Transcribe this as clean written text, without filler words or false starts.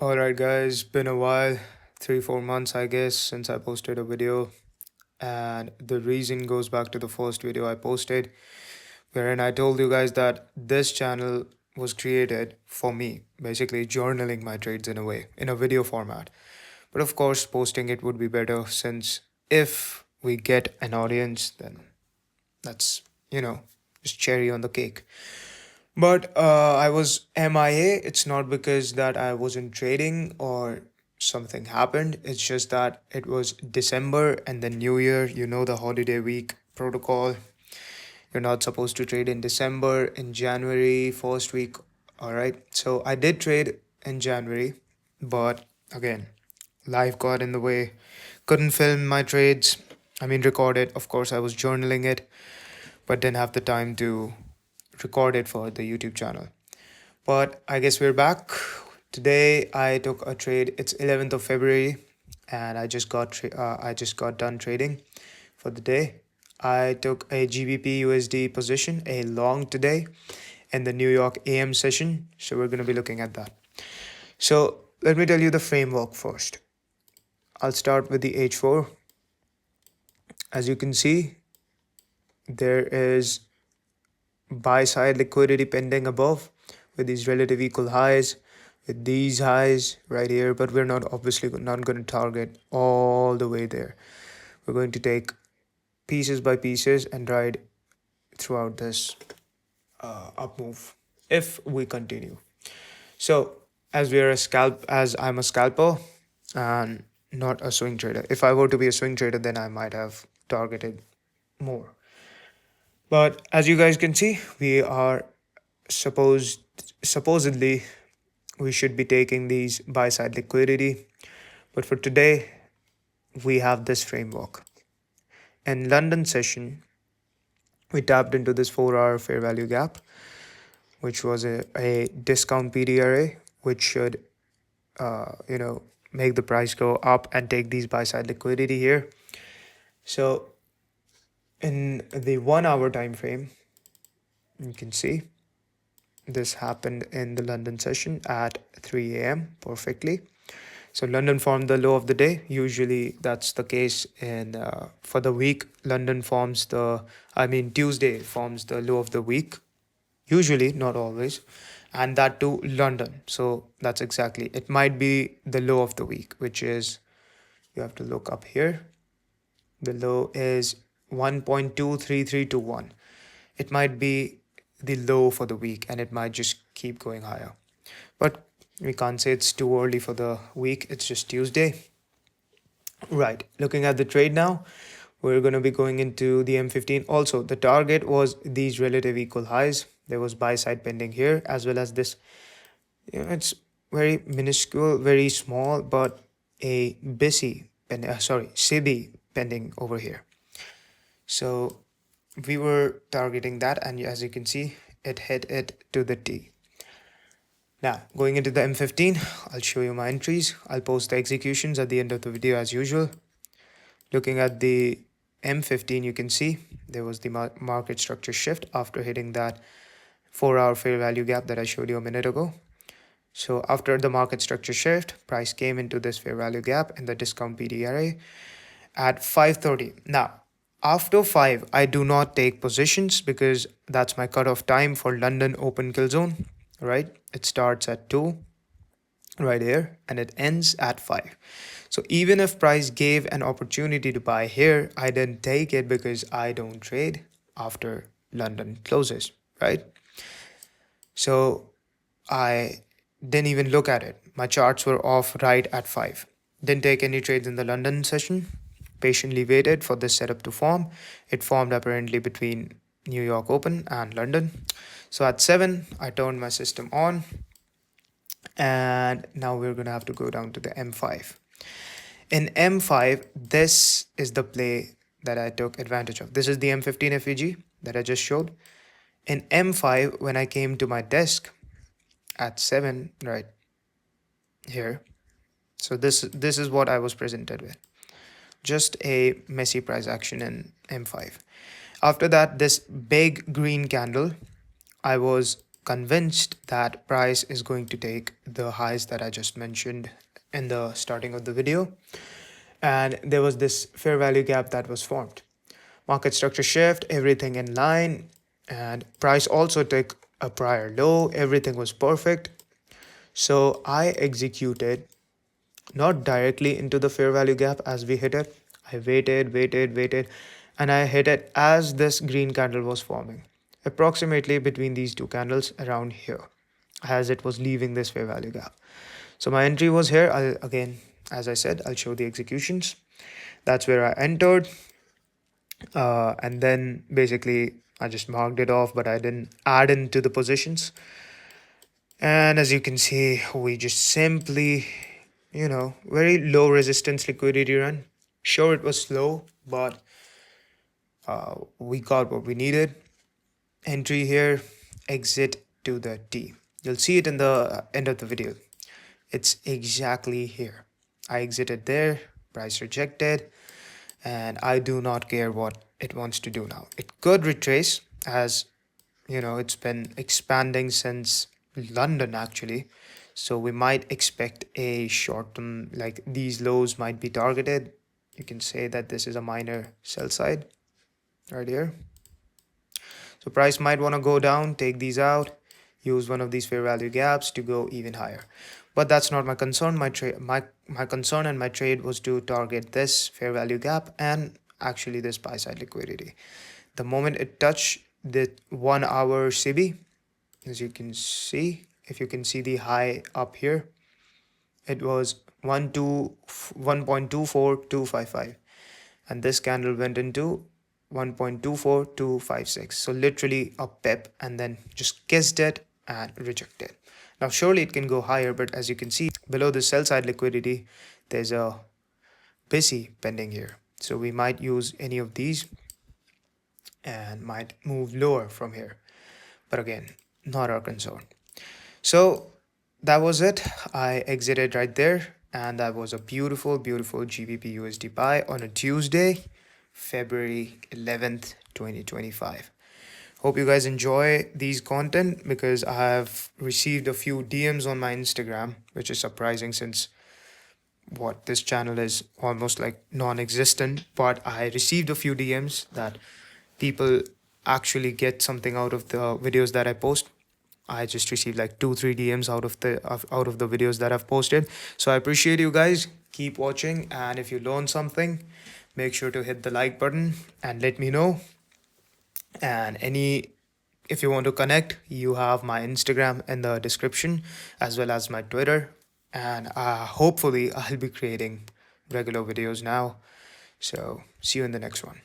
Alright guys, been a while, 3-4 months I guess since I posted a video, and the reason goes back to the first video I posted wherein I told you guys that this channel was created for me, basically journaling my trades in a way, in a video format. But of course posting it would be better, since if we get an audience then that's, just cherry on the cake. But I was MIA. It's not because that I wasn't trading or something happened. It's just that it was December and the New Year, the holiday week protocol. You're not supposed to trade in December, in January, first week. All right. So I did trade in January, but again, life got in the way. Couldn't film my trades. I mean, record it. Of course, I was journaling it, but didn't have the time to record it for the YouTube channel. But I guess we're back. Today I took a trade. It's 11th of February, and I just got done trading for the day. I took a GBPUSD position, a long today, in the New York AM session. So we're going to be looking at that. So let me tell you the framework first. I'll start with the H4. As you can see, there is buy side liquidity pending above with these relative equal highs, with these highs right here, but we're not obviously not going to target all the way there. We're going to take pieces by pieces and ride throughout this up move if we continue. So as I'm a scalper and not a swing trader. If I were to be a swing trader, then I might have targeted more. But as you guys can see, we are supposedly we should be taking these buy side liquidity. But for today, we have this framework. In London session, we tapped into this 4-hour fair value gap, which was a discount PDRA, which should make the price go up and take these buy side liquidity here. So in the 1 hour time frame, you can see this happened in the London session at 3 a.m. perfectly. So London formed the low of the day. Usually that's the case in for the week. Tuesday forms the low of the week. Usually, not always, and that too London. So that's exactly. It might be the low of the week, which is, you have to look up here. The low is 1.23321. It might be the low for the week, and it might just keep going higher. But we can't say it's too early for the week. It's just Tuesday. Right. Looking at the trade now, we're going to be going into the M15. Also, the target was these relative equal highs. There was buy side pending here, as well as this. It's very minuscule, very small, but a SEBI pending over here. So we were targeting that, and as you can see, it hit it to the T. Now, going into the M15, I'll show you my entries. I'll post the executions at the end of the video as usual. Looking at the M15, you can see there was the market structure shift after hitting that 4-hour fair value gap that I showed you a minute ago. So after the market structure shift, price came into this fair value gap in the discount PDRA at 5:30. Now, after 5, I do not take positions because that's my cutoff time for London open kill zone, right? It starts at 2 right here and it ends at 5. So even if price gave an opportunity to buy here, I didn't take it because I don't trade after London closes, right? So I didn't even look at it. My charts were off right at 5. Didn't take any trades in the London session. Patiently waited for this setup to form. It formed apparently between New York Open and London. So at 7, I turned my system on. And now we're going to have to go down to the M5. In M5, this is the play that I took advantage of. This is the M15 FEG that I just showed. In M5, when I came to my desk at 7, right here, so this is what I was presented with. Just a messy price action in M5. After that, this big green candle, I was convinced that price is going to take the highs that I just mentioned in the starting of the video, and there was this fair value gap that was formed. Market structure shift, everything in line, and price also took a prior low, everything was perfect. So I executed not directly into the fair value gap as we hit it. I waited, and I hit it as this green candle was forming, approximately between these two candles around here, as it was leaving this fair value gap. So my entry was here. Again, as I said, I'll show the executions. That's where I entered, and then basically I just marked it off, but I didn't add into the positions. And as you can see, we just simply, very low resistance liquidity run. Sure, it was slow, but we got what we needed. Entry here, exit to the T. You'll see it in the end of the video. It's exactly here. I exited there, price rejected, and I do not care what it wants to do now. It could retrace, as it's been expanding since London actually. So we might expect a short term, like these lows might be targeted. You can say that this is a minor sell side right here. So price might want to go down, take these out, use one of these fair value gaps to go even higher. But that's not my concern. My concern and my trade was to target this fair value gap and actually this buy side liquidity. The moment it touched the 1 hour SEBI, as you can see, if you can see the high up here, it was 1.24255, and this candle went into 1.24256. So literally a pip, and then just kissed it and rejected. Now surely it can go higher, but as you can see below the sell side liquidity, there's a busy pending here. So we might use any of these and might move lower from here. But again, not our concern. So that was it. I exited right there, and that was a beautiful GBPUSD buy on a Tuesday, February 11th, 2025. Hope you guys enjoy these content, because I have received a few DMs on my Instagram, which is surprising since this channel is almost like non-existent. But I received a few DMs that people actually get something out of the videos that I post. I just received like 2-3 DMs out of the videos that I've posted. So I appreciate you guys. Keep watching, and if you learn something, make sure to hit the like button and let me know. And if you want to connect, you have my Instagram in the description, as well as my Twitter. And hopefully I'll be creating regular videos now. So see you in the next one.